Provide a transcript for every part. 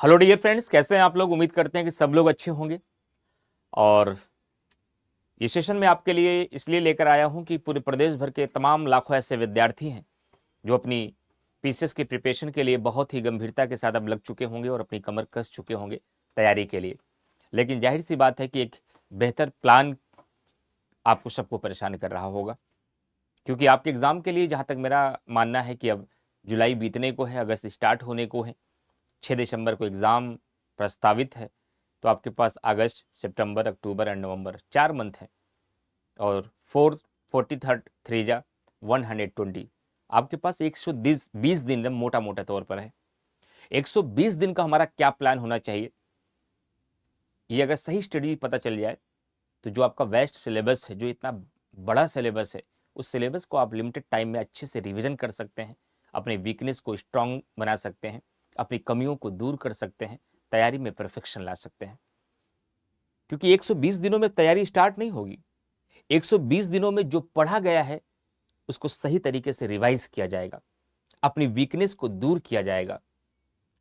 Hello dear friends, कैसे हैं आप लोग। उम्मीद करते हैं कि सब लोग अच्छे होंगे। और ये सेशन मैं आपके लिए इसलिए लेकर आया हूं कि पूरे प्रदेश भर के तमाम लाखों ऐसे विद्यार्थी हैं जो अपनी पीसीएस की प्रिपरेशन के लिए बहुत ही गंभीरता के साथ अब लग चुके होंगे और अपनी कमर कस चुके होंगे तैयारी के लिए। लेकिन जाहिर सी बात है कि एक बेहतर प्लान आपको सबको परेशान कर रहा होगा, क्योंकि आपके एग्ज़ाम के लिए जहाँ तक मेरा मानना है कि अब जुलाई बीतने को है, अगस्त स्टार्ट होने को है, 6 दिसंबर को एग्ज़ाम प्रस्तावित है। तो आपके पास अगस्त, सितंबर, अक्टूबर एंड नवंबर 4 मंथ हैं और 43 जा 120, आपके पास 120 दिन मोटा मोटा तौर पर है। 120 दिन का हमारा क्या प्लान होना चाहिए, ये अगर सही स्टडी पता चल जाए तो जो आपका वेस्ट सिलेबस है, जो इतना बड़ा सिलेबस है, उस सिलेबस को आप लिमिटेड टाइम में अच्छे से रिवीजन कर सकते हैं, अपने वीकनेस को स्ट्रांग बना सकते हैं, अपनी कमियों को दूर कर सकते हैं, तैयारी में परफेक्शन ला सकते हैं। क्योंकि 120 दिनों में तैयारी स्टार्ट नहीं होगी। 120 दिनों में जो पढ़ा गया है उसको सही तरीके से रिवाइज किया जाएगा, अपनी वीकनेस को दूर किया जाएगा,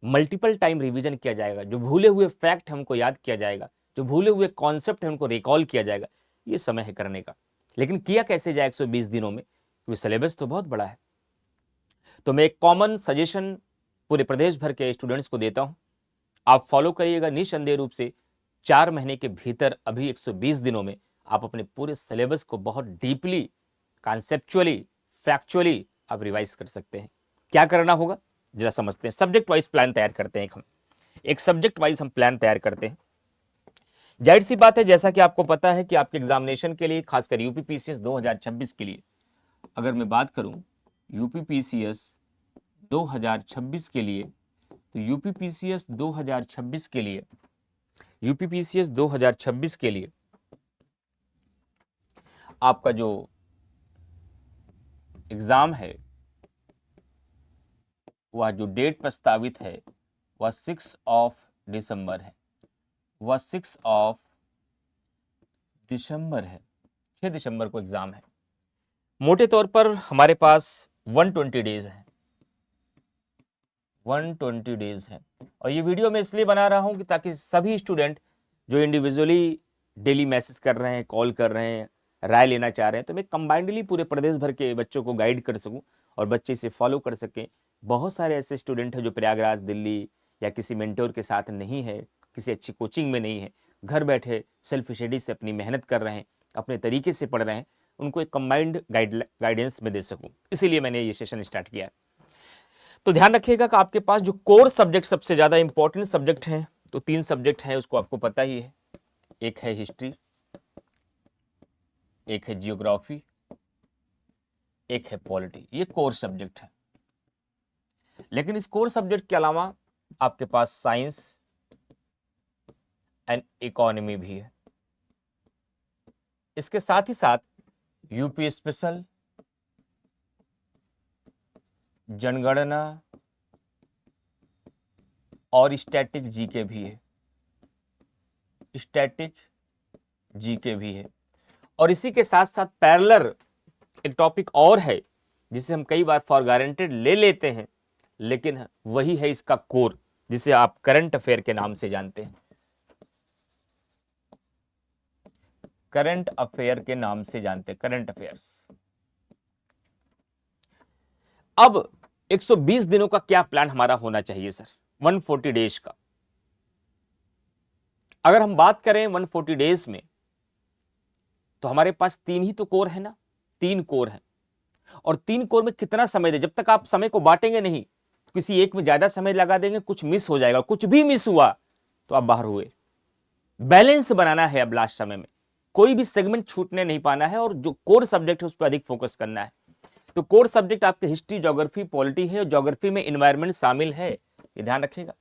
मल्टीपल टाइम रिवीजन किया जाएगा, जो भूले हुए फैक्ट है उनको याद किया जाएगा, जो भूले हुए कॉन्सेप्ट है उनको रिकॉल किया जाएगा। ये समय है करने का। लेकिन किया कैसे जाए 120 दिनों में, क्योंकि सिलेबस तो बहुत बड़ा है। तो मैं एक कॉमन सजेशन पूरे प्रदेश भर के स्टूडेंट्स को देता हूं, आप फॉलो करिएगा निसंदेह रूप से। 4 महीने के भीतर अभी 120 दिनों में आप अपने पूरे सिलेबस को बहुत डीपली, कॉन्सेप्चुअली, फैक्चुअली आप रिवाइज कर सकते हैं। क्या करना होगा जरा समझते हैं। सब्जेक्ट वाइज प्लान तैयार करते हैं। एक सब्जेक्ट वाइज हम प्लान तैयार करते हैं। जाहिर सी बात है, जैसा कि आपको पता है कि आपके एग्जामिनेशन के लिए, खासकर यूपीपीसीएस 2026 के लिए अगर मैं बात करूं, यूपीपीसीएस 2026 के लिए, तो यूपीपीसीएस 2026 के लिए, यूपीपीसीएस 2026 के लिए आपका जो एग्जाम है, वह जो डेट प्रस्तावित है वह 6 दिसंबर है। वह 6 दिसंबर है। 6 दिसंबर को एग्जाम है। मोटे तौर पर हमारे पास 120 डेज है। 120 डेज है। और ये वीडियो मैं इसलिए बना रहा हूं कि ताकि सभी स्टूडेंट जो इंडिविजुअली डेली मैसेज कर रहे हैं, कॉल कर रहे हैं, राय लेना चाह रहे हैं, तो मैं कंबाइंडली पूरे प्रदेश भर के बच्चों को गाइड कर सकूं और बच्चे इसे फॉलो कर सकें। बहुत सारे ऐसे स्टूडेंट हैं जो प्रयागराज, दिल्ली या किसी मेंटोर के साथ नहीं है, किसी अच्छी कोचिंग में नहीं है, घर बैठे सेल्फ स्टडी से अपनी मेहनत कर रहे हैं, अपने तरीके से पढ़ रहे हैं, उनको एक कंबाइंड गाइडेंस में दे सकूं, इसीलिए मैंने ये सेशन स्टार्ट किया है। तो ध्यान रखिएगा कि आपके पास जो कोर सब्जेक्ट, सबसे ज्यादा इंपॉर्टेंट सब्जेक्ट हैं, तो 3 सब्जेक्ट हैं, उसको आपको पता ही है। एक है हिस्ट्री, एक है जियोग्राफी, एक है पॉलिटी। ये कोर सब्जेक्ट है। लेकिन इस कोर सब्जेक्ट के अलावा आपके पास साइंस एंड इकोनॉमी भी है। इसके साथ ही साथ यूपी स्पेशल, जनगणना और स्टैटिक जीके भी है। स्टैटिक जीके भी है। और इसी के साथ साथ पैरेलल एक टॉपिक और है जिसे हम कई बार फॉर गारंटेड ले लेते हैं, लेकिन वही है इसका कोर, जिसे आप करंट अफेयर के नाम से जानते हैं। करंट अफेयर के नाम से जानते हैं, करंट अफेयर्स। अब 120 दिनों का क्या प्लान हमारा होना चाहिए सर, 140 डेज का। अगर हम बात करें 140 डेज में, तो हमारे पास 3 ही तो कोर है ना, 3 कोर है। और 3 कोर में कितना समय दे, जब तक आप समय को बांटेंगे नहीं, तो किसी एक में ज्यादा समय लगा देंगे, कुछ मिस हो जाएगा। कुछ भी मिस हुआ तो आप बाहर हुए। बैलेंस बनाना है अब लास्ट समय में, कोई भी सेगमेंट छूटने नहीं पाना है और जो कोर सब्जेक्ट है उस पर अधिक फोकस करना है। तो कोर सब्जेक्ट आपके हिस्ट्री, ज्योग्राफी, पॉलिटी है। ज्योग्राफी में इन्वायरमेंट शामिल है, ये ध्यान रखिएगा।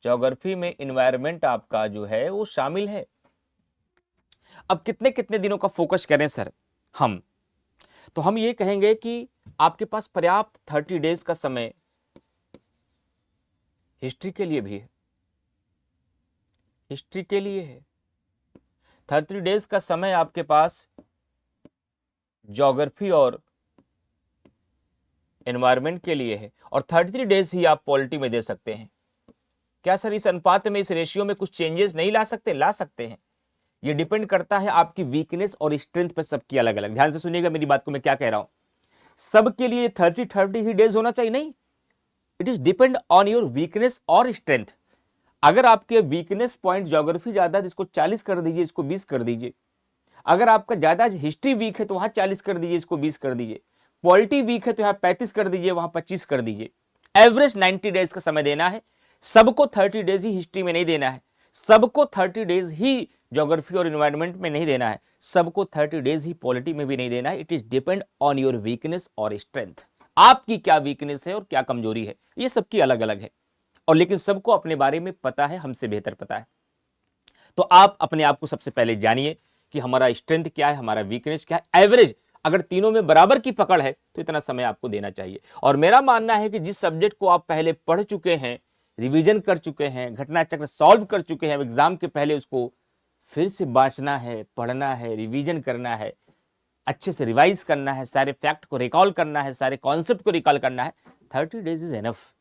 ज्योग्राफी में इन्वायरमेंट आपका जो है वो शामिल है। अब कितने कितने दिनों का फोकस करें सर हम, तो हम ये कहेंगे कि आपके पास पर्याप्त 30 डेज का समय हिस्ट्री के लिए भी है। हिस्ट्री के लिए है 30 डेज का समय आपके पास ज्योग्राफी और एनवायरनमेंट के लिए है, और 33 डेज ही आप पॉलिटी में दे सकते हैं। क्या सर इस अनुपात में, इस रेशियो में कुछ चेंजेस नहीं ला सकते? ला सकते हैं। ये डिपेंड करता है आपकी वीकनेस और स्ट्रेंथ पर, सबकी अलग अलग। ध्यान से सुनिएगा मेरी बात को, मैं क्या कह रहा हूं। सबके लिए 30-30 ही डेज होना चाहिए, नहीं। It is depend on your weakness और स्ट्रेंथ। अगर आपके वीकनेस पॉइंट ज्योग्राफी ज्यादा है, इसको 40 कर दीजिए, इसको 20 कर दीजिए। अगर आपका ज्यादा हिस्ट्री वीक है तो वहां 40 कर दीजिए, इसको 20 कर दीजिए। पॉलिटी वीक है तो यहां 35 कर दीजिए, वहां 25 कर दीजिए। एवरेज 90 डेज का समय देना है। सबको 30 डेज ही हिस्ट्री में नहीं देना है, सबको 30 डेज ही ज्योग्राफी और एनवायरनमेंट में नहीं देना है, सबको 30 डेज ही पॉलिटी में भी नहीं देना है। It is depend on your weakness और स्ट्रेंथ। आपकी क्या वीकनेस है और क्या कमजोरी है, ये सबकी अलग अलग है। और लेकिन सबको अपने बारे में पता है, हमसे बेहतर पता है। तो आप अपने आप को सबसे पहले जानिए कि हमारा स्ट्रेंथ क्या है, हमारा वीकनेस क्या है। एवरेज अगर तीनों में बराबर की पकड़ है तो इतना समय आपको देना चाहिए। और मेरा मानना है कि जिस सब्जेक्ट को आप पहले पढ़ चुके हैं, रिवीजन कर चुके हैं, घटना चक्र सॉल्व कर चुके हैं, एग्जाम के पहले उसको फिर से बांचना है, पढ़ना है, रिवीजन करना है, अच्छे से रिवाइज करना है, सारे फैक्ट को रिकॉल करना है, सारे कॉन्सेप्ट को रिकॉल करना है। 30 डेज इज एनफ।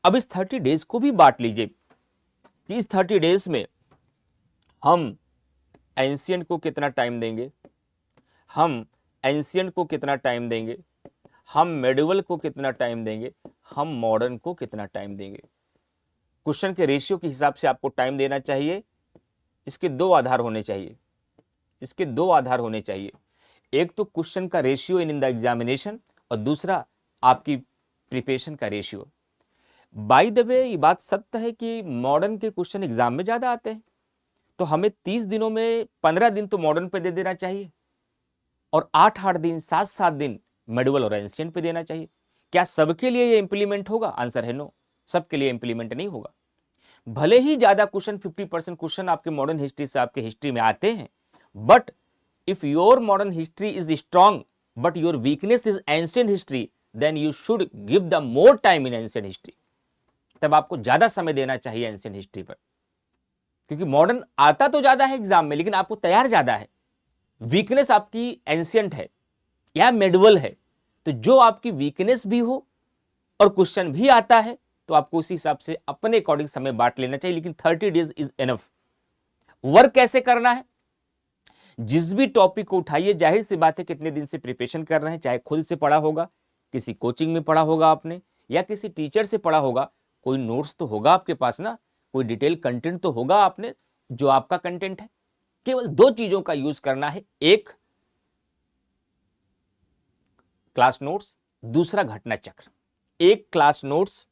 अब इस 30 डेज को भी बांट लीजिए कि इस 30 डेज में हम एंशिएंट को कितना टाइम देंगे, हम एंशिएंट को कितना टाइम देंगे, हम मेडिवल को कितना टाइम देंगे, हम मॉडर्न को कितना टाइम देंगे। क्वेश्चन के रेशियो के हिसाब से आपको टाइम देना चाहिए। इसके दो आधार होने चाहिए, इसके दो आधार होने चाहिए। एक तो क्वेश्चन का रेशियो इन द एग्जामिनेशन, और दूसरा आपकी प्रिपरेशन का रेशियो। बाय द वे ये बात सत्य है कि मॉडर्न के क्वेश्चन एग्जाम में ज्यादा आते हैं, तो हमें 30 दिनों में 15 दिन तो मॉडर्न पे दे देना चाहिए और 8-8 दिन, 7-7 दिन मेडिवल और एंशिएंट पे देना चाहिए। क्या सबके लिए ये इंप्लीमेंट होगा? आंसर है नो, सबके लिए इंप्लीमेंट नहीं होगा। भले ही ज्यादा क्वेश्चन, 50% क्वेश्चन आपके मॉडर्न हिस्ट्री से आपके हिस्ट्री में आते हैं, but if your modern history is strong but your weakness is ancient history, then you should give the more time in ancient history. तब आपको ज्यादा समय देना चाहिए एंशिएंट हिस्ट्री पर, क्योंकि मॉडर्न आता तो ज्यादा है एग्जाम में, लेकिन आपको तैयार ज्यादा है। वीकनेस आपकी एंशिएंट है या मेडिवल है, तो जो आपकी वीकनेस भी हो और क्वेश्चन भी आता है तो आपको उसी हिसाब से अपने अकॉर्डिंग समय बांट लेना चाहिए। लेकिन 30 डेज इज एनफ। वर्क कैसे करना है? जिस भी टॉपिक को उठाइए, जाहिर सी बात है कितने दिन से प्रिपरेशन कर रहे हैं, चाहे खुद से पढ़ा होगा, किसी कोचिंग में पढ़ा होगा आपने, या किसी टीचर से पढ़ा होगा, कोई नोट्स तो होगा आपके पास ना, कोई डिटेल कंटेंट तो होगा आपने जो आपका कंटेंट है। केवल दो चीजों का यूज करना है, एक क्लास नोट्स, दूसरा घटना चक्र। एक क्लास नोट्स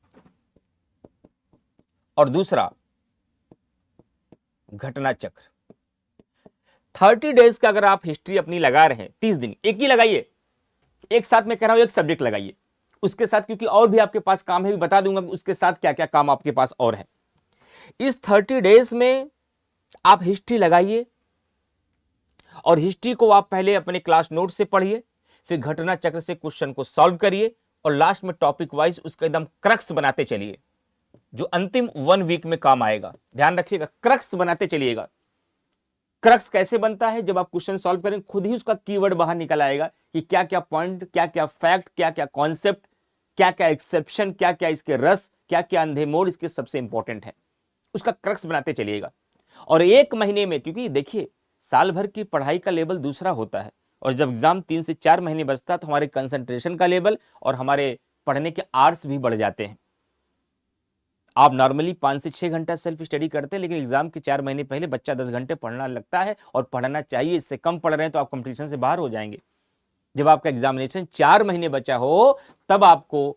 और दूसरा घटना चक्र। 30 डेज का अगर आप हिस्ट्री अपनी लगा रहे हैं, 30 दिन एक ही लगाइए, एक साथ में कह रहा हूं एक सब्जेक्ट लगाइए, उसके साथ क्योंकि और भी आपके पास काम है, भी बता दूंगा उसके साथ क्या क्या काम आपके पास और है। इस 30 डेज में आप हिस्ट्री लगाइए और हिस्ट्री को आप पहले अपने क्लास नोट से पढ़िए, फिर घटना चक्र से क्वेश्चन को सॉल्व करिए और लास्ट में टॉपिक वाइज उसका एकदम क्रक्स बनाते चलिए, जो अंतिम 1 वीक में काम आएगा। ध्यान रखिएगा, क्रक्स बनाते चलिएगा। क्रक्स कैसे बनता है? जब आप क्वेश्चन सॉल्व करें, खुद ही उसका कीवर्ड बाहर निकल आएगा कि क्या क्या पॉइंट, क्या क्या फैक्ट, क्या क्या कॉन्सेप्ट, क्या क्या एक्सेप्शन, क्या क्या इसके रस, क्या क्या अंधे मोड़ इसके सबसे इंपॉर्टेंट है। उसका क्रक्स बनाते चलिएगा। और 1 महीने में, क्योंकि देखिए साल भर की पढ़ाई का लेवल दूसरा होता है, और जब एग्जाम 3 से 4 महीने बचता है तो हमारे कंसंट्रेशन का लेवल और हमारे पढ़ने के आवर्स भी बढ़ जाते हैं। आप नॉर्मली 5 से 6 घंटा सेल्फ स्टडी करते हैं, लेकिन एग्जाम के 4 महीने पहले बच्चा 10 घंटे पढ़ना लगता है, और पढ़ना चाहिए। इससे कम पढ़ रहे हैं तो आप कंपटीशन से बाहर हो जाएंगे। जब आपका एग्जामिनेशन 4 महीने बचा हो, तब आपको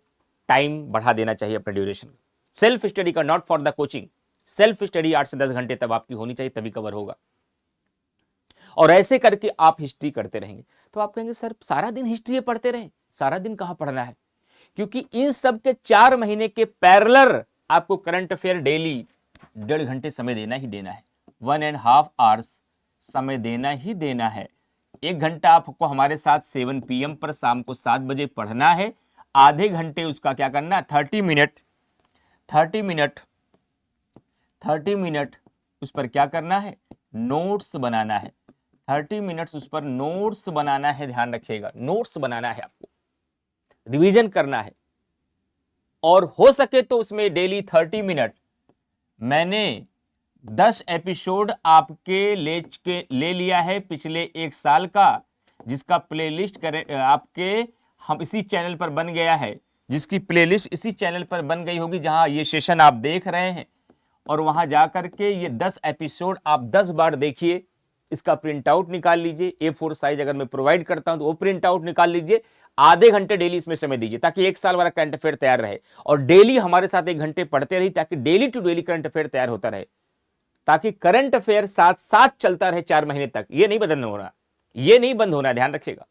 टाइम बढ़ा देना चाहिए अपने ड्यूरेशन। सेल्फ स्टडी का, not for the coaching, self study 8 से 10 घंटे तब आपकी होनी चाहिए, तभी कवर होगा। और ऐसे करके आप हिस्ट्री करते रहेंगे। तो आप कहेंगे सर सारा दिन हिस्ट्री पढ़ते रहे, सारा दिन कहां पढ़ना है? क्योंकि इन सब के 4 महीने के पैरेलल आपको करंट अफेयर डेली 1.5 घंटे समय देना ही देना है। 1.5 आवर्स समय देना ही देना है। 1 घंटा आपको हमारे साथ 7 PM पर शाम को 7 बजे पढ़ना है। आधे घंटे उसका क्या करना है? 30 मिनट उस पर क्या करना है? नोट्स बनाना है। 30 मिनट्स उस पर नोट्स बनाना है। ध्यान रखिएगा, नोट्स बनाना है, आपको रिवीजन करना है। और हो सके तो उसमें डेली 30 मिनट मैंने 10 एपिसोड आपके ले लिया है पिछले 1 साल का, जिसका प्लेलिस्ट आपके हम इसी चैनल पर बन गया है, जिसकी प्लेलिस्ट इसी चैनल पर बन गई होगी जहां ये सेशन आप देख रहे हैं। और वहां जाकर के ये 10 एपिसोड आप 10 बार देखिए। इसका प्रिंट आउट निकाल लीजिए, A4 साइज अगर मैं प्रोवाइड करता हूं तो वो प्रिंट आउट निकाल लीजिए। आधे घंटे डेली इसमें समय दीजिए ताकि 1 साल वाला करंट अफेयर तैयार रहे। और डेली हमारे साथ 1 घंटे पढ़ते रहिए ताकि daily to daily current affair तैयार होता रहे, ताकि करंट अफेयर साथ साथ चलता रहे 4 महीने तक। ये नहीं बदलना होना, ये नहीं बंद होना, ध्यान रखिएगा।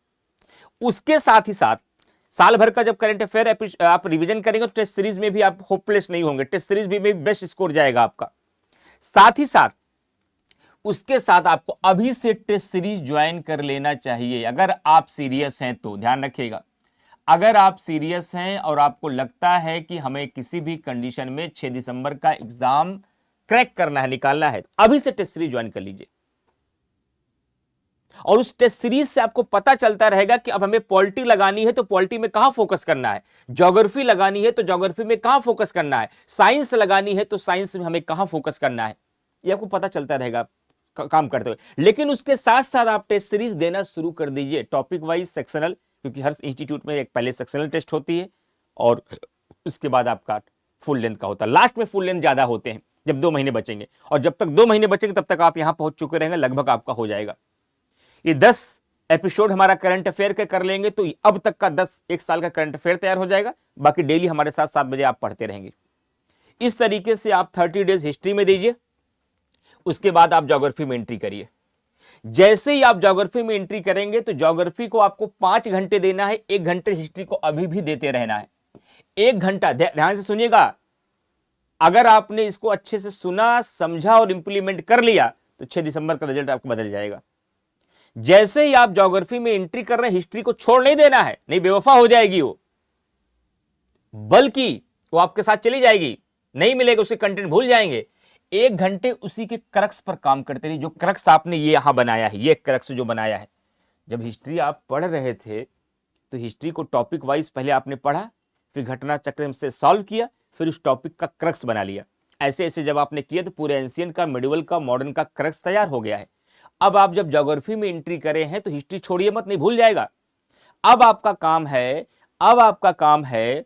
उसके साथ ही साथ साल भर का जब करंट अफेयर आप रिवीजन करेंगे तो टेस्ट सीरीज में भी आप होपलेस नहीं होंगे, टेस्ट सीरीज भी बेस्ट स्कोर जाएगा आपका। साथ ही साथ उसके साथ आपको अभी से टेस्ट सीरीज ज्वाइन कर लेना चाहिए अगर आप सीरियस हैं तो। ध्यान रखिएगा, अगर आप सीरियस हैं और आपको लगता है कि हमें किसी भी कंडीशन में 6 दिसंबर का एग्जाम क्रैक करना है, निकालना है, तो अभी से टेस्ट सीरीज ज्वाइन कर लीजिए। और उस टेस्ट सीरीज से आपको पता चलता रहेगा कि अब हमें पॉलिटी लगानी है तो पॉलिटी में कहां फोकस करना है, ज्योग्राफी लगानी है तो ज्योग्राफी में कहां फोकस करना है, साइंस लगानी है तो साइंस में हमें कहां फोकस करना है, ये आपको पता चलता रहेगा काम करते हुए। लेकिन उसके साथ साथ आप टेस्ट सीरीज देना शुरू कर दीजिए, टॉपिक वाइज सेक्शनल, क्योंकि हर इंस्टीट्यूट में एक पहले सेक्शनल टेस्ट होती है और उसके बाद आपका फुल लेंथ का होता है। लास्ट में फुल लेंथ ज्यादा होते हैं जब 2 महीने बचेंगे, और जब तक 2 महीने बचेंगे तब तक आप यहां पहुंच चुके रहेंगे, लगभग आपका हो जाएगा। ये 10 एपिसोड हमारा करंट अफेयर के कर लेंगे तो अब तक का 1 साल का करंट अफेयर तैयार हो जाएगा। बाकी डेली हमारे साथ 7 बजे आप पढ़ते रहेंगे। इस तरीके से आप 30 डेज हिस्ट्री में दीजिए, उसके बाद आप ज्योग्राफी में एंट्री करिए। जैसे ही आप ज्योग्राफी में एंट्री करेंगे तो ज्योग्राफी को आपको 5 घंटे देना है, 1 घंटे हिस्ट्री को अभी भी देते रहना है। 1 घंटा ध्यान से सुनिएगा, अगर आपने इसको अच्छे से सुना, समझा और इंप्लीमेंट कर लिया तो 6 दिसंबर का रिजल्ट आपको बदल जाएगा। जैसे ही आप ज्योग्राफी में एंट्री कर रहे हैं, हिस्ट्री को छोड़ नहीं देना है, नहीं बेवफा हो जाएगी वो, बल्कि वो आपके साथ चली जाएगी, नहीं मिलेगा, उसके कंटेंट भूल जाएंगे। 1 घंटे उसी के क्रक्स पर काम करते रहिए, जो क्रक्स आपने ये यहां बनाया है, ये क्रक्स जो बनाया है। जब हिस्ट्री आप पढ़ रहे थे तो हिस्ट्री को टॉपिक वाइज पहले आपने पढ़ा, फिर घटना चक्र से सॉल्व किया, फिर उस टॉपिक का क्रक्स बना लिया। ऐसे ऐसे जब आपने किया तो पूरे एंशिएंट का, मिडिवल का, मॉडर्न का क्रक्स तैयार हो गया है। अब आप जब ज्योग्राफी में एंट्री करे हैं तो हिस्ट्री छोड़िए मत, नहीं भूल जाएगा। अब आपका काम है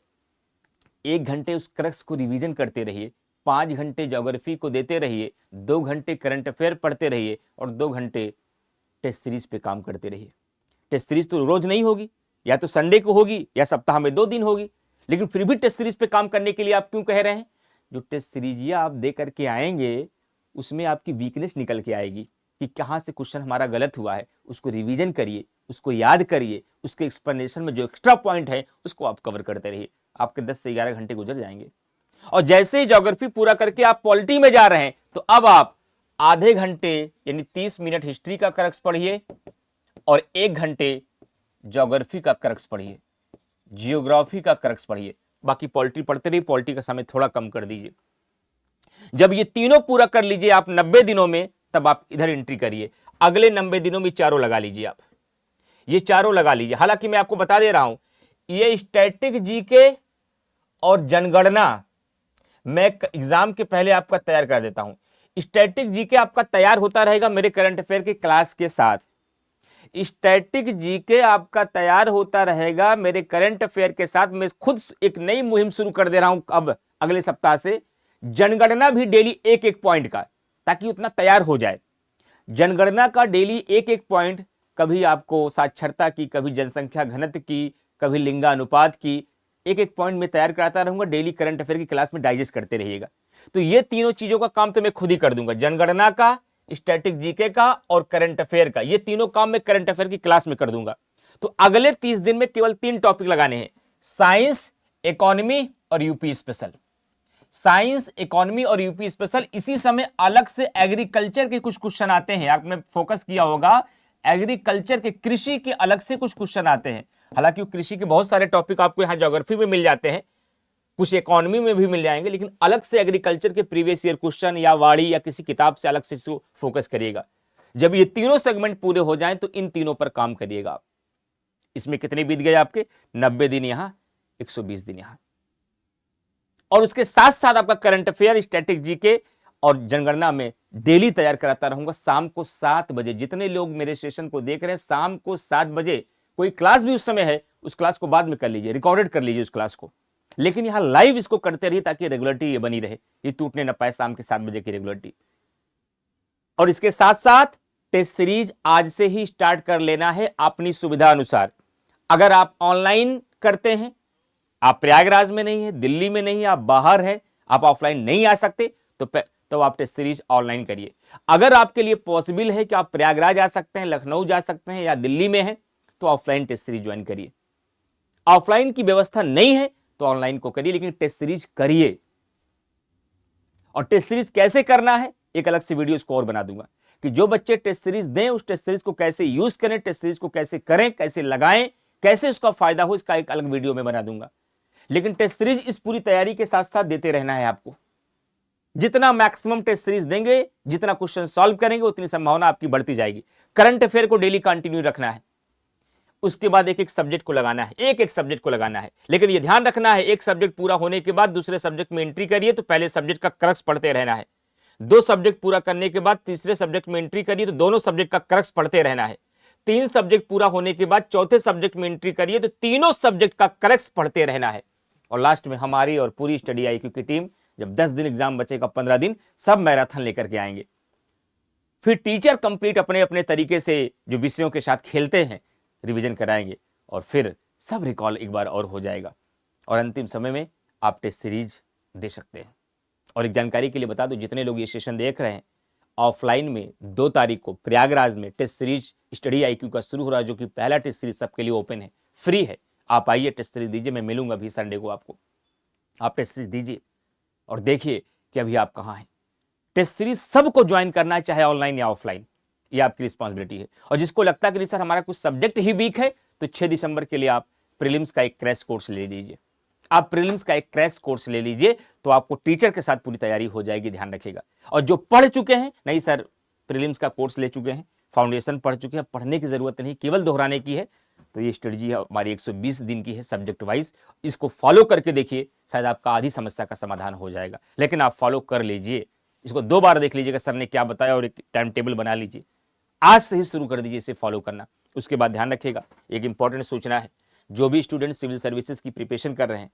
1 घंटे उस क्रक्स को रिवीजन करते रहिए, 5 घंटे ज्योग्राफी को देते रहिए, 2 घंटे करंट अफेयर पढ़ते रहिए और 2 घंटे टेस्ट सीरीज पे काम करते रहिए। टेस्ट सीरीज तो रोज नहीं होगी, या तो संडे को होगी या सप्ताह में 2 दिन होगी, लेकिन फिर भी टेस्ट सीरीज पे काम करने के लिए आप क्यों कह रहे हैं? जो टेस्ट सीरीज आप दे करके आएंगे उसमें आपकी वीकनेस निकल के आएगी कि कहां से क्वेश्चन हमारा गलत हुआ है, उसको रिवीजन करिए, उसको याद करिए, उसके एक्सप्लेनेशन में जो एक्स्ट्रा पॉइंट है उसको आप कवर करते रहिए। आपके 10 से 11 घंटे गुजर जाएंगे। और जैसे ही ज्योग्राफी पूरा करके आप पॉलिटी में जा रहे हैं तो अब आप आधे घंटे यानी 30 मिनट हिस्ट्री का क्रक्स पढ़िए और 1 घंटे ज्योग्राफी का क्रक्स पढ़िए, जियोग्राफी का क्रक्स पढ़िए। बाकी पॉलिटी पढ़ते रहिए, पॉलिटी का समय थोड़ा कम कर दीजिए। जब ये तीनों पूरा कर लीजिए आप 90 दिनों में, तब आप इधर एंट्री करिए। अगले 90 दिनों में चारों लगा लीजिए, आप ये चारों लगा लीजिए। हालांकि मैं आपको बता दे रहा हूं, ये स्टैटिक जीके और जनगणना मैं एग्जाम के पहले आपका तैयार कर देता हूं। स्टैटिक जीके आपका तैयार होता रहेगा मेरे करंट अफेयर के क्लास के साथ। स्टैटिक जीके आपका तैयार होता रहेगा मेरे करंट अफेयर के साथ। मैं खुद एक नई मुहिम शुरू कर दे रहा हूं अब अगले सप्ताह से, जनगणना भी डेली 1-1 पॉइंट का, ताकि उतना तैयार हो जाए। जनगणना का डेली 1-1 पॉइंट, कभी आपको साक्षरता की, कभी जनसंख्या घनत्व की, कभी लिंगानुपात की, 1-1 पॉइंट में तैयार कराता रहूंगा। डेली करंट अफेयर की क्लास में डाइजेस्ट करते रहिएगा। तो ये तीनों चीजों का काम तो मैं खुद ही कर दूंगा, जनगणना का, स्टैटिक जीके का और करंट अफेयर का। ये तीनों काम मैं करंट अफेयर की क्लास में कर दूंगा। तो अगले 30 दिन में केवल 3 टॉपिक लगाने हैं, साइंस, इकोनॉमी और यूपी स्पेशल। साइंस, इकोनॉमी और यूपी स्पेशल। इसी समय अलग से एग्रीकल्चर के कुछ क्वेश्चन आते हैं, आपने फोकस किया होगा, एग्रीकल्चर के, कृषि के अलग से कुछ क्वेश्चन आते हैं। हालांकि कृषि के बहुत सारे टॉपिक आपको यहां ज्योग्राफी में मिल जाते हैं, कुछ इकोनॉमी में भी मिल जाएंगे, लेकिन अलग से एग्रीकल्चर के प्रीवियस ईयर क्वेश्चन या वाड़ी या किसी किताब से अलग से इसको फोकस करिएगा। जब ये तीनों सेगमेंट पूरे हो जाएं तो इन तीनों पर काम करिएगा आप। इसमें कितने बीत गए आपके? 90 दिन यहां, 120 दिन यहां। और उसके साथ साथ आपका करंट अफेयर, स्टैटिक जीके और जनगणना में डेली तैयार कराता रहूंगा शाम को 7 बजे। जितने लोग मेरे सेशन को देख रहे हैं, शाम को 7 बजे कोई क्लास भी उस समय है, उस क्लास को बाद में कर लीजिए, रिकॉर्डेड कर लीजिए उस क्लास को, लेकिन यहां लाइव इसको करते रहिए ताकि रेगुलरिटी ये बनी रहे, ये टूटने ना पाए शाम के 7 बजे की रेगुलरिटी। और इसके साथ साथ टेस्ट सीरीज आज से ही स्टार्ट कर लेना है अपनी सुविधा अनुसार। अगर आप ऑनलाइन करते हैं, आप प्रयागराज में नहीं है, दिल्ली में नहीं है, आप बाहर है, आप ऑफलाइन नहीं आ सकते, तो आप टेस्ट सीरीज ऑनलाइन करिए। अगर आपके लिए पॉसिबल है कि आप प्रयागराज आ सकते हैं, लखनऊ जा सकते हैं या दिल्ली में हैं, तो ऑफलाइन टेस्ट सीरीज ज्वाइन करिए। ऑफलाइन की व्यवस्था नहीं है तो ऑनलाइन को करिए, लेकिन टेस्ट सीरीज करिए। और टेस्ट सीरीज कैसे करना है एक अलग से वीडियो इसको और बना दूंगा कि जो बच्चे टेस्ट सीरीज दें उस टेस्ट सीरीज को कैसे यूज करें, टेस्ट सीरीज को कैसे करें, कैसे लगाएं, कैसे उसका फायदा हो, इसका एक अलग वीडियो में बना दूंगा। लेकिन टेस्ट सीरीज इस पूरी तैयारी के साथ साथ देते रहना है आपको। जितना मैक्सिमम टेस्ट सीरीज देंगे, जितना क्वेश्चन सॉल्व करेंगे, उतनी संभावना आपकी बढ़ती जाएगी। करंट अफेयर को डेली कंटिन्यू रखना है, उसके बाद एक एक सब्जेक्ट को लगाना है, एक एक सब्जेक्ट को लगाना है। लेकिन यह ध्यान रखना है, एक सब्जेक्ट पूरा होने के बाद दूसरे सब्जेक्ट में एंट्री करिए तो पहले सब्जेक्ट का क्रक्स पढ़ते रहना है। 2 सब्जेक्ट पूरा करने के बाद तीसरे सब्जेक्ट में एंट्री करिए तो दोनों सब्जेक्ट का क्रक्स पढ़ते रहना है। 3 सब्जेक्ट पूरा होने के बाद चौथे सब्जेक्ट में एंट्री करिए तो तीनों सब्जेक्ट का क्रक्स पढ़ते रहना है। और लास्ट में हमारी और पूरी स्टडी IQ की टीम जब 10 दिन एग्जाम बचेगा, 15 दिन, सब मैराथन लेकर के आएंगे। फिर टीचर कंप्लीट अपने अपने तरीके से जो विषयों के साथ खेलते हैं रिवीजन कराएंगे और फिर सब रिकॉल एक बार और हो जाएगा और अंतिम समय में आप टेस्ट सीरीज दे सकते हैं। और एक जानकारी के लिए बता दूं, जितने लोग ये सेशन देख रहे हैं, ऑफलाइन में 2 तारीख को प्रयागराज में टेस्ट सीरीज स्टडी IQ का शुरू हो रहा है, जो कि पहला टेस्ट सीरीज सबके लिए ओपन है, फ्री है। आप आइए, टेस्ट सीरीज दीजिए, मैं मिलूंगा अभी संडे को आपको। आप टेस्ट सीरीज दीजिए और देखिए कि अभी आप कहाँ हैं। टेस्ट सीरीज सबको ज्वाइन करना है, चाहे ऑनलाइन या ऑफलाइन, ये आपकी रिस्पॉन्सिबिलिटी है। और जिसको लगता है कि नहीं सर हमारा कुछ सब्जेक्ट ही वीक है, तो 6 दिसंबर के लिए आप प्रीलिम्स का एक क्रैश कोर्स ले लीजिए। आप प्रीलिम्स का एक क्रैश कोर्स ले लीजिए तो आपको टीचर के साथ पूरी तैयारी हो जाएगी, ध्यान रखिएगा। और जो पढ़ चुके हैं, नहीं सर प्रीलिम्स का कोर्स ले चुके हैं, फाउंडेशन पढ़ चुके हैं, पढ़ने की जरूरत नहीं, केवल दोहराने की है, तो ये स्ट्रेटजी हमारी 120 दिन की है सब्जेक्ट वाइज। इसको फॉलो करके देखिए, शायद आपका आधी समस्या का समाधान हो जाएगा। लेकिन आप फॉलो कर लीजिए, इसको 2 बार देख लीजिएगा सर ने क्या बताया और एक टाइम टेबल बना लीजिए। आज से ही शुरू कर दीजिए इसे फॉलो करना। उसके बाद ध्यान रखिएगा, एक इंपॉर्टेंट सूचना है, जो भी स्टूडेंट सिविल सर्विसेज की प्रिपरेशन कर रहे हैं,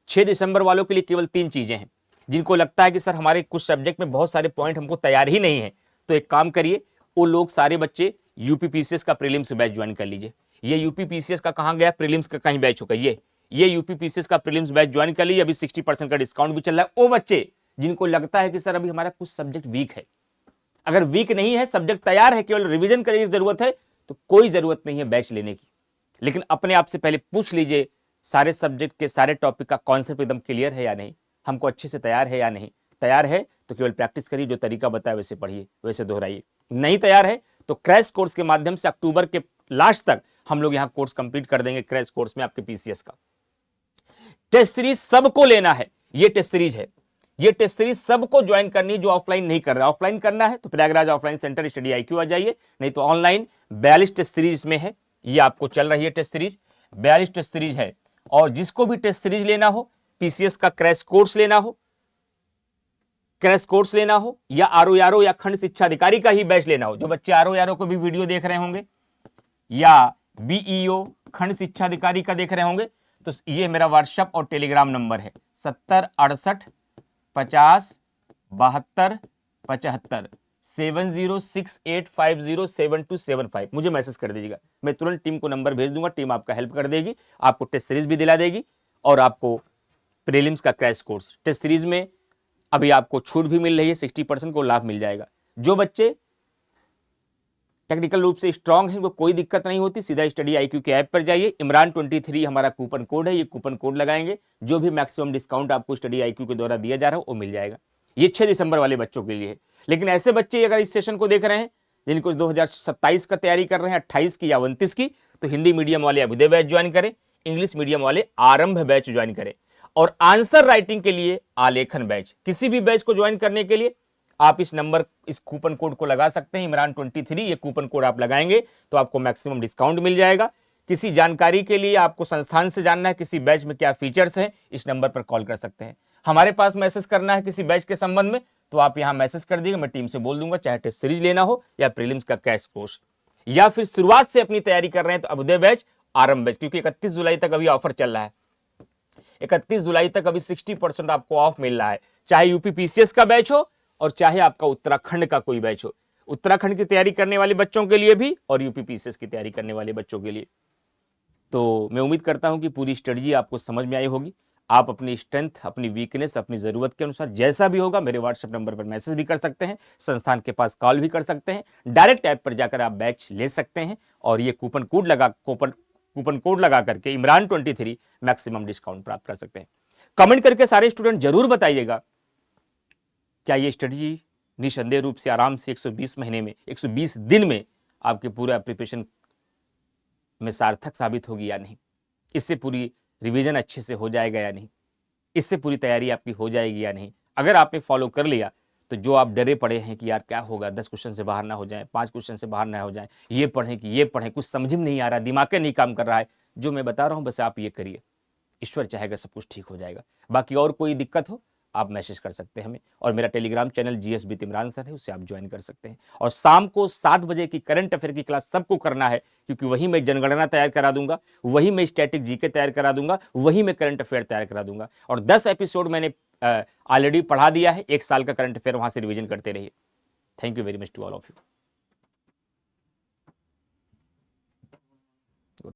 6 दिसंबर वालों के लिए केवल 3 चीजें हैं। जिनको लगता है कि सर हमारे कुछ सब्जेक्ट में बहुत सारे पॉइंट हमको तैयार ही नहीं है, तो एक काम करिए, वो लोग सारे बच्चे यूपीपीसीएस का प्रीलिम्स बैच ज्वाइन कर लीजिए। ये यूपीपीसीएस का कहाँ गया, प्रीलिम्स का कहीं बैच होगा, ये यूपीपीसीएस का प्रीलिम्स बैच ज्वाइन कर लीजिए। अभी 60% का डिस्काउंट भी चल रहा है। वो बच्चे जिनको लगता है कि सर अभी हमारा कुछ सब्जेक्ट वीक है, अगर वीक नहीं है, सब्जेक्ट तैयार है, केवल रिवीजन करने की जरूरत है, तो कोई जरूरत नहीं है बैच लेने की। लेकिन अपने आप से पहले पूछ लीजिए, सारे सब्जेक्ट के सारे टॉपिक का कॉन्सेप्ट एकदम क्लियर है या नहीं, हमको अच्छे से तैयार है या नहीं। तैयार है तो केवल प्रैक्टिस करिए, जो तरीका बताया वैसे पढ़िए, वैसे दोहराइए। नहीं तैयार है तो क्रैश कोर्स के माध्यम से अक्टूबर के लास्ट तक हम लोग यहाँ कोर्स कंप्लीट कर देंगे। क्रैश कोर्स में आपके पीसीएस का टेस्ट सीरीज सबको लेना है। ये टेस्ट सीरीज है, ये टेस्ट सीरीज सबको ज्वाइन करनी, जो ऑफलाइन नहीं कर रहा। ऑफलाइन करना है तो Prayagraj offline centre study IQ आ जाइए, नहीं तो ऑनलाइन 42 टेस्ट सीरीज में है, ये आपको चल रही है टेस्ट सीरीज, 42 टेस्ट सीरीज है। और जिसको भी टेस्ट सीरीज लेना हो, पीसीएस का क्रैश कोर्स लेना हो, क्रैश कोर्स लेना हो, या RO या खंड शिक्षा अधिकारी का ही बैच लेना हो, जो बच्चे RO को भी वीडियो देख रहे होंगे, या BEO खंड शिक्षा अधिकारी का देख रहे होंगे, तो ये मेरा व्हाट्सएप और टेलीग्राम नंबर है 70 68 50 72 75 7068507275। मुझे मैसेज कर दीजिएगा, मैं तुरंत टीम को नंबर भेज दूंगा, टीम आपका हेल्प कर देगी, आपको टेस्ट सीरीज भी दिला देगी और आपको प्रीलिम्स का क्रैश कोर्स। टेस्ट सीरीज में अभी आपको छूट भी मिल रही है, 60% को लाभ मिल जाएगा। जो बच्चे टेक्निकल रूप से स्ट्रांग हैं, वो कोई दिक्कत नहीं होती, सीधा स्टडी IQ के ऐप पर जाइए, इमरान 23 हमारा कूपन कोड है, ये कूपन कोड लगाएंगे, जो भी मैक्सिमम डिस्काउंट आपको स्टडी IQ के द्वारा दिया जा रहा है वो मिल जाएगा। ये 6 दिसंबर वाले बच्चों के लिए है। लेकिन ऐसे बच्चे अगर इस सेशन को देख रहे हैं जिनको 2027 का तैयारी कर रहे हैं, 28 की या 29 की, तो हिंदी मीडियम वाले अभ्युदय बैच ज्वाइन करें, इंग्लिश मीडियम वाले आरंभ बैच ज्वाइन करें, और आंसर राइटिंग के लिए आलेखन बैच। किसी भी बैच को ज्वाइन करने के लिए आप इस नंबर, इस कूपन कोड को लगा सकते हैं, इमरान 23, ये कूपन कोड आप लगाएंगे तो आपको मैक्सिमम डिस्काउंट मिल जाएगा। किसी जानकारी के लिए, आपको संस्थान से जानना है किसी बैच में क्या फीचर्स हैं, इस नंबर पर कॉल कर सकते हैं। हमारे पास मैसेज करना है किसी बैच के संबंध में तो आप यहां मैसेज कर दीजिए, मैं टीम से बोल दूंगा, चाहे टेस्ट सीरीज लेना हो या प्रीलिम्स का कैश कोर्स, या फिर शुरुआत से अपनी तैयारी कर रहे हैं तो अभ्युदय बैच, आरंभ बैच, क्योंकि 31 जुलाई तक अभी ऑफर चल रहा है। 31 जुलाई तक अभी 60% आपको ऑफ मिल रहा है, चाहे यूपी पीसीएस का बैच हो और चाहे आपका उत्तराखंड का कोई बैच हो, उत्तराखंड की तैयारी करने वाले बच्चों के लिए भी और यूपी पीसीएस की तैयारी करने वाले बच्चों के लिए। तो मैं उम्मीद करता हूं कि पूरी स्ट्रेटजी आपको समझ में आई होगी। आप अपनी स्ट्रेंथ, अपनी वीकनेस, अपनी जरूरत के अनुसार जैसा भी होगा मेरे व्हाट्सएप नंबर पर मैसेज भी कर सकते हैं, संस्थान के पास कॉल भी कर सकते हैं, डायरेक्ट ऐप पर जाकर आप बैच ले सकते हैं और ये कूपन कोड लगा करके इमरान 23 मैक्सिमम डिस्काउंट प्राप्त कर सकते हैं। कमेंट करके सारे स्टूडेंट जरूर बताइएगा क्या ये स्ट्रेटजी निसंदेह रूप से आराम से 120 महीने में, 120 दिन में आपके पूरा प्रिपरेशन में सार्थक साबित होगी या नहीं, इससे पूरी रिवीजन अच्छे से हो जाएगा या नहीं, इससे पूरी तैयारी आपकी हो जाएगी या नहीं। अगर आपने फॉलो कर लिया तो जो आप डरे पड़े हैं कि यार क्या होगा, 10 क्वेश्चन से बाहर ना हो जाए, 5 क्वेश्चन से बाहर ना हो जाए, ये पढ़ें कि ये पढ़ें, कुछ समझ में नहीं आ रहा, दिमाग नहीं काम कर रहा है, जो मैं बता रहा हूं बस आप ये करिए, ईश्वर चाहेगा सब कुछ ठीक हो जाएगा। बाकी और कोई दिक्कत हो आप मैसेज कर सकते हैं हमें, और मेरा Telegram channel GS with Imran sir है, उससे आप ज्वाइन कर सकते हैं। और शाम को 7 बजे की करंट अफेयर की क्लास सबको करना है, क्योंकि वही मैं जनगणना तैयार करा दूंगा, वही मैं स्टैटिक जीके तैयार करा दूंगा, वही मैं करंट अफेयर तैयार करा दूंगा। और 10 एपिसोड मैंने ऑलरेडी पढ़ा दिया है, 1 साल का करंट अफेयर, वहां से रिविजन करते रहिए। Thank you very much to all of you.